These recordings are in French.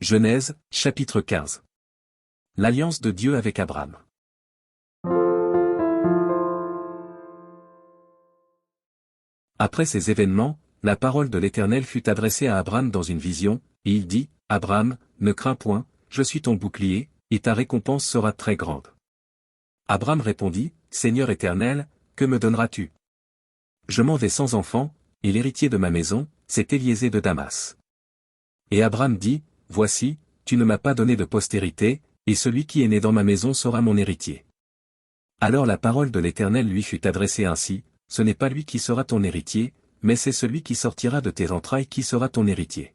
Genèse, chapitre 15. L'alliance de Dieu avec Abraham. Après ces événements, la parole de l'Éternel fut adressée à Abraham dans une vision, et il dit, « Abraham, ne crains point, je suis ton bouclier, et ta récompense sera très grande. » Abraham répondit, « Seigneur Éternel, que me donneras-tu? Je m'en vais sans enfant, et l'héritier de ma maison, c'est Éliézer de Damas. » Et Abraham dit, « Voici, tu ne m'as pas donné de postérité, et celui qui est né dans ma maison sera mon héritier. » Alors la parole de l'Éternel lui fut adressée ainsi, « Ce n'est pas lui qui sera ton héritier, mais c'est celui qui sortira de tes entrailles qui sera ton héritier. »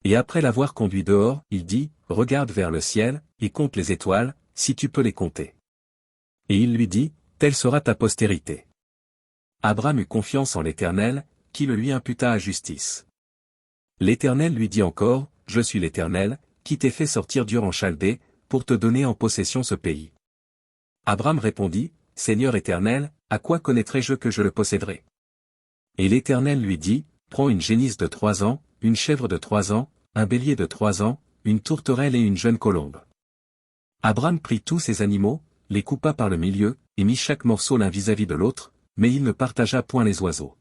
Et après l'avoir conduit dehors, il dit, « Regarde vers le ciel, et compte les étoiles, si tu peux les compter. » Et il lui dit, « Telle sera ta postérité. » Abraham eut confiance en l'Éternel, qui le lui imputa à justice. L'Éternel lui dit encore, « Je suis l'Éternel, qui t'ai fait sortir d'Ur en Chaldée, pour te donner en possession ce pays. » Abraham répondit, « Seigneur Éternel, à quoi connaîtrai-je que je le posséderai? » Et l'Éternel lui dit, « Prends une génisse de 3 ans, une chèvre de 3 ans, un bélier de 3 ans, une tourterelle et une jeune colombe. » Abraham prit tous ces animaux, les coupa par le milieu, et mit chaque morceau l'un vis-à-vis de l'autre, mais il ne partagea point les oiseaux.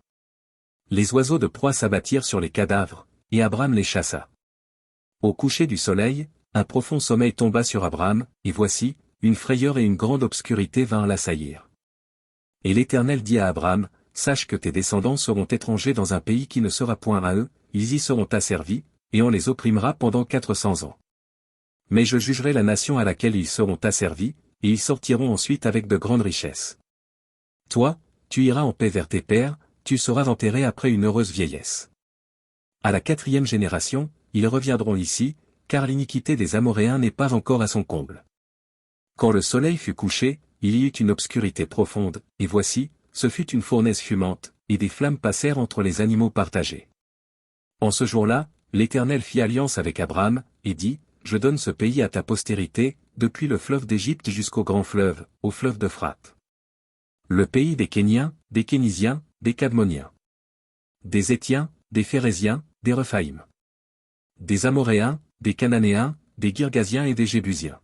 Les oiseaux de proie s'abattirent sur les cadavres, et Abraham les chassa. Au coucher du soleil, un profond sommeil tomba sur Abraham, et voici, une frayeur et une grande obscurité vinrent l'assaillir. Et l'Éternel dit à Abraham, « Sache que tes descendants seront étrangers dans un pays qui ne sera point à eux, ils y seront asservis, et on les opprimera pendant 400 ans. Mais je jugerai la nation à laquelle ils seront asservis, et ils sortiront ensuite avec de grandes richesses. Toi, tu iras en paix vers tes pères, tu seras enterré après une heureuse vieillesse. À la 4e génération, ils reviendront ici, car l'iniquité des Amoréens n'est pas encore à son comble. » Quand le soleil fut couché, il y eut une obscurité profonde, et voici, ce fut une fournaise fumante, et des flammes passèrent entre les animaux partagés. En ce jour-là, l'Éternel fit alliance avec Abraham, et dit, « Je donne ce pays à ta postérité, depuis le fleuve d'Égypte jusqu'au grand fleuve, au fleuve d'Euphrate. Le pays des Kéniens, des Kénisiens, des Cadmoniens, des Hétiens, des Phéréziens, des Rephaïm, des Amoréens, des Cananéens, des Girgasiens et des Jébusiens.